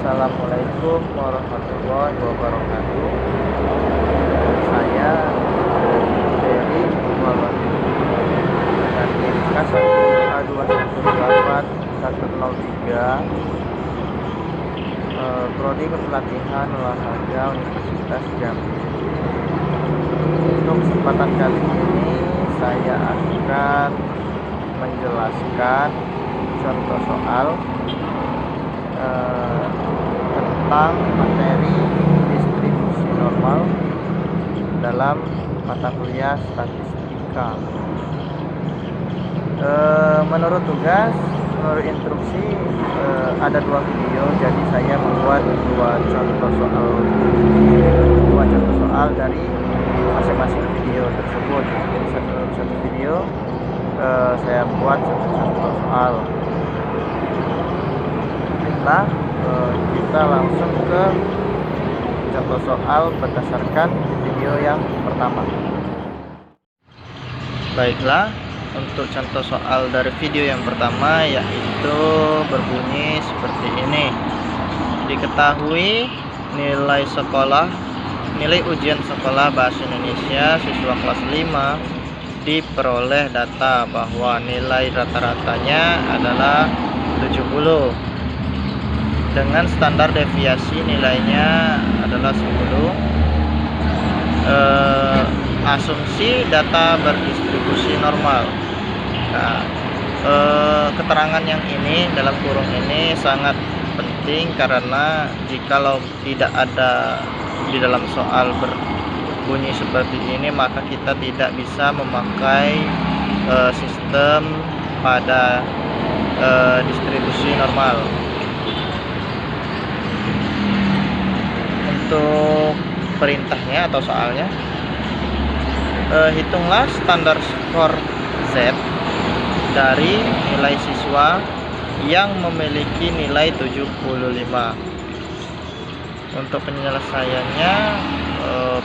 Assalamualaikum warahmatullahi wabarakatuh. Saya dari Muhammad dengan NIM K1A2181103 Prodi Kepelatihan Olahraga Universitas Jambi. Untuk kesempatan kali ini saya akan menjelaskan contoh soal tentang materi distribusi normal dalam mata kuliah statistika. Menurut tugas, menurut instruksi ada 2 video, jadi saya membuat dua contoh soal dari masing-masing video tersebut. Jadi satu video saya buat satu contoh soal. Nah, kita langsung ke contoh soal berdasarkan video yang pertama. Baiklah, untuk contoh soal dari video yang pertama yaitu berbunyi seperti ini. Diketahui nilai ujian sekolah bahasa Indonesia siswa kelas 5 diperoleh data bahwa nilai rata-ratanya adalah 70 dengan standar deviasi nilainya adalah 10. Asumsi data berdistribusi normal. Nah, keterangan yang ini dalam kurung ini sangat penting karena jikalau tidak ada di dalam soal berbunyi seperti ini, maka kita tidak bisa memakai sistem pada distribusi normal. Untuk perintahnya atau soalnya, hitunglah standar skor Z dari nilai siswa yang memiliki nilai 75. Untuk penyelesaiannya,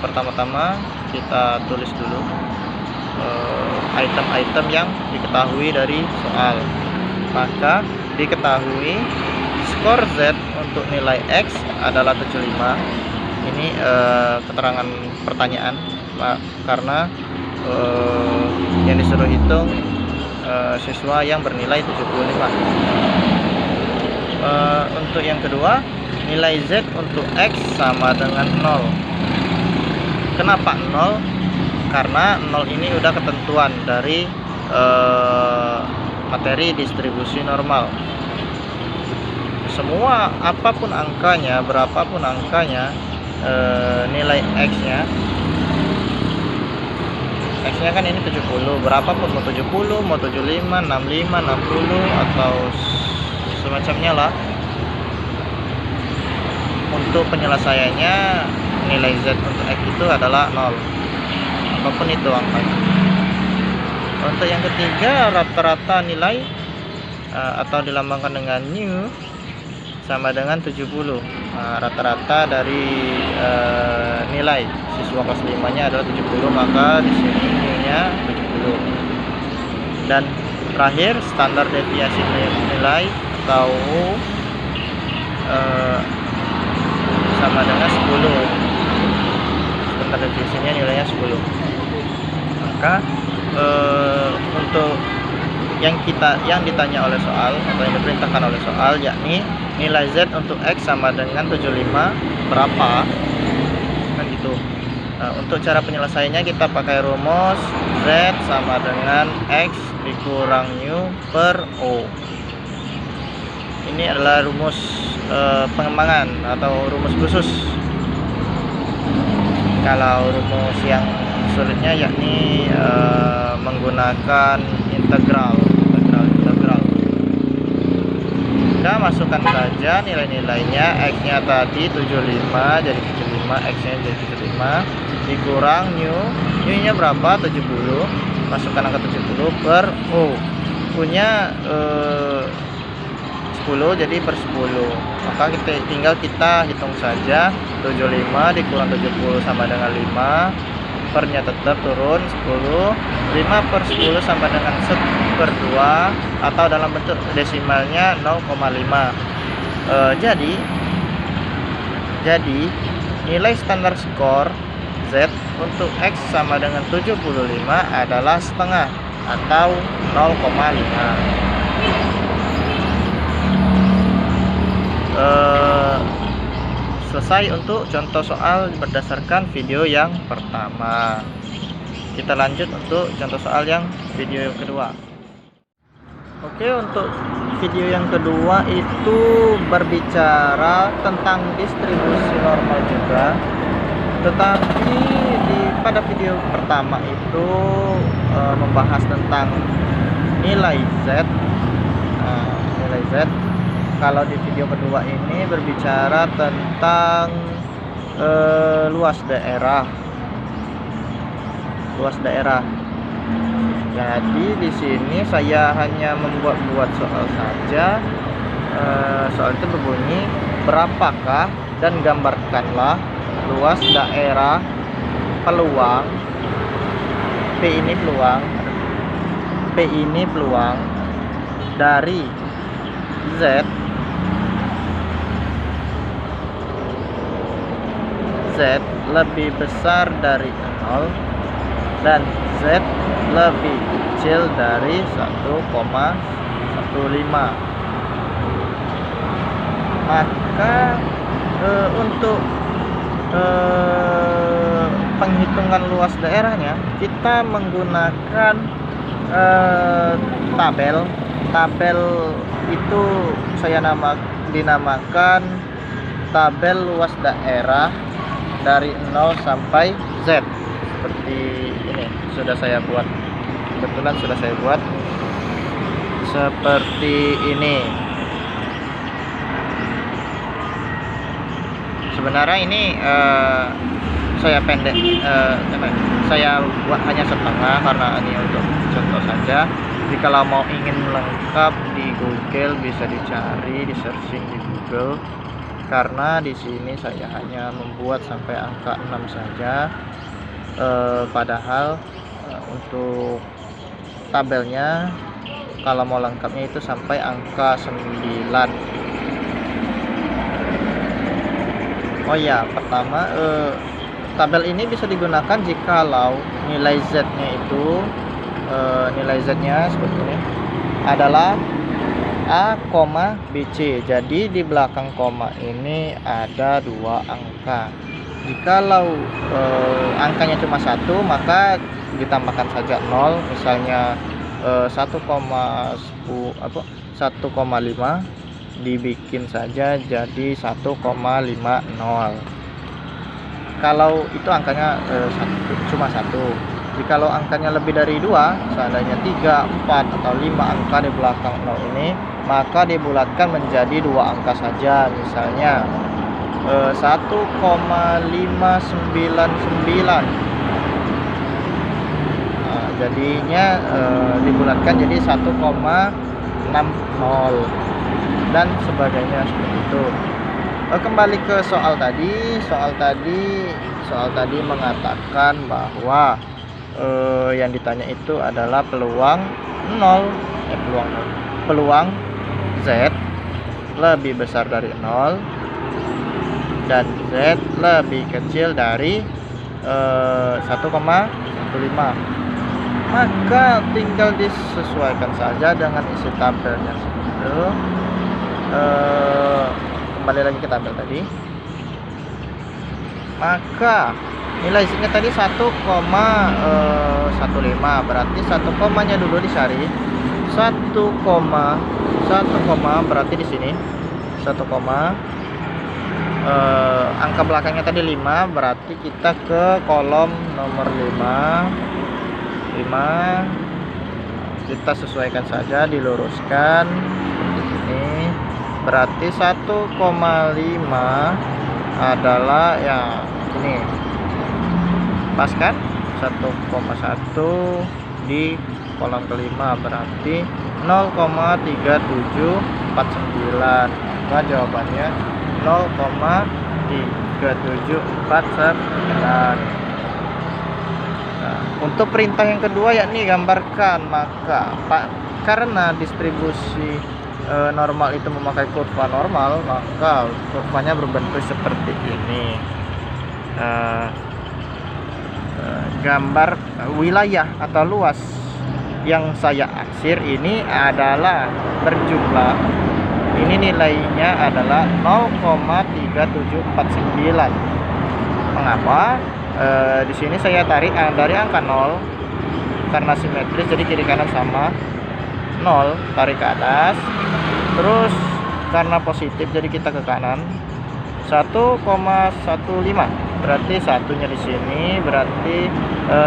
pertama-tama kita tulis dulu item-item yang diketahui dari soal. Maka diketahui skor Z untuk nilai X adalah 75. Ini keterangan pertanyaan, karena yang disuruh hitung siswa yang bernilai 75. Untuk yang kedua, nilai Z untuk X sama dengan 0. Kenapa 0? Karena 0 ini udah ketentuan dari materi distribusi normal. Semua apapun angkanya, berapapun angkanya, nilai X-nya kan ini 70, berapapun, mau 70, mau 75, 65, 60 atau semacamnya lah. Untuk penyelesaiannya nilai Z untuk X itu adalah 0, apapun itu angkanya. Untuk yang ketiga, rata-rata nilai atau dilambangkan dengan new sama dengan 70. Rata-rata dari nilai siswa kelas 5-nya adalah 70, maka di sini new-nya 70. Dan terakhir, standar deviasi nilai atau sama dengan 10. Standar deviasinya nilainya 10. Maka untuk yang ditanya oleh soal atau yang diperintahkan oleh soal, yakni nilai Z untuk X sama dengan 75 berapa, kan gitu. Untuk cara penyelesaiannya kita pakai rumus Z sama dengan X dikurang new per O. Ini adalah rumus pengembangan atau rumus khusus. Kalau rumus yang sulitnya yakni menggunakan integral. Kita masukkan saja nilai-nilainya. X-nya tadi 75 jadi 75, X-nya jadi 75 dikurang new-nya berapa? 70. Masukkan angka 70 per O. O-nya 10 jadi per 10. Maka tinggal kita hitung saja. 75 dikurang 70 sama dengan 5. pernya tetap turun 10. 5 per 10 sama dengan 1/2 atau dalam bentuk desimalnya 0,5. Jadi Jadi nilai standar skor Z untuk X sama dengan 75 adalah setengah atau 0,5. Selesai untuk contoh soal berdasarkan video yang pertama. Kita lanjut untuk contoh soal yang video yang kedua. Oke, untuk video yang kedua itu berbicara tentang distribusi normal juga, tetapi pada video pertama itu membahas tentang nilai Z. Nilai Z. Kalau di video kedua ini berbicara tentang luas daerah. Jadi di sini saya hanya membuat soal saja. Soal itu berbunyi, berapakah dan gambarkanlah luas daerah peluang P ini peluang dari Z lebih besar dari 0 dan Z lebih kecil dari 1,15. Maka untuk penghitungan luas daerahnya kita menggunakan tabel itu saya dinamakan tabel luas daerah dari 0 sampai Z. Seperti ini sudah saya buat, kebetulan sudah saya buat seperti ini. Sebenarnya ini saya pendek, saya buat hanya setengah karena ini untuk contoh saja. Jadi kalau mau ingin lengkap di Google bisa dicari, di searching di Google. Karena di sini saya hanya membuat sampai angka 6 saja. Padahal untuk tabelnya kalau mau lengkapnya itu sampai angka 9. Oh ya, pertama tabel ini bisa digunakan jikalau nilai Z-nya itu nilai Z-nya seperti ini adalah A, BC. Jadi di belakang koma ini ada 2 angka. Jikalau angkanya cuma 1, maka ditambahkan saja 0, misalnya 1,5 dibikin saja jadi 1,50. Kalau itu angkanya cuma 1. Jikalau angkanya lebih dari 2, seandainya 3, 4 atau 5 angka di belakang 0 ini, maka dibulatkan menjadi 2 angka saja, misalnya 1,599. Jadinya dibulatkan jadi 1,60 dan sebagainya seperti itu. Kembali ke soal tadi. Soal tadi mengatakan bahwa yang ditanya itu adalah peluang Z lebih besar dari 0 dan Z lebih kecil dari 1,15. Maka tinggal disesuaikan saja dengan isi tabelnya segitu. Kembali lagi ke tabel tadi. Maka nilai Z-nya tadi 1,15, berarti 1 komanya dulu dicari. 1 koma berarti di sini 1 koma. Angka belakangnya tadi 5, berarti kita ke kolom nomor 5. Kita sesuaikan saja, diluruskan seperti ini. Berarti 1,5 adalah ya ini. Pas kan? 1,1 di kolom kelima berarti 0,3749. Maka jawabannya 0,3749. Nah, untuk perintah yang kedua yakni gambarkan, maka karena distribusi normal itu memakai kurva normal, maka kurvanya berbentuk seperti ini. Gambar wilayah atau luas yang saya aksir ini adalah berjumlah, ini nilainya adalah 0,3749. Mengapa? Di sini saya tarik dari angka 0 karena simetris, jadi kiri kanan sama 0, tarik ke atas, terus karena positif jadi kita ke kanan 1,15, berarti satunya di sini, berarti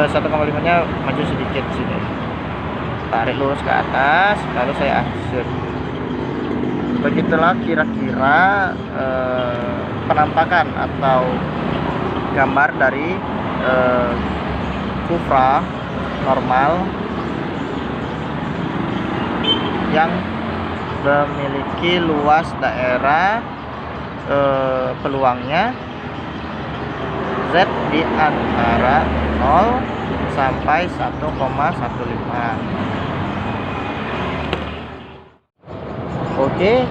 1,5 nya maju sedikit sini, tarik lurus ke atas, lalu saya aksir. Begitulah kira-kira penampakan atau gambar dari kurva normal yang memiliki luas daerah peluangnya Z di antara 0 sampai 1,15. Oke,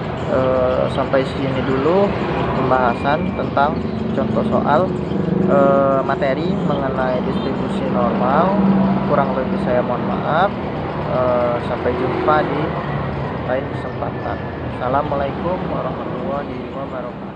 sampai sini dulu pembahasan tentang contoh soal materi mengenai distribusi normal. Kurang lebih saya mohon maaf. Sampai jumpa di lain kesempatan. Assalamualaikum warahmatullahi wabarakatuh.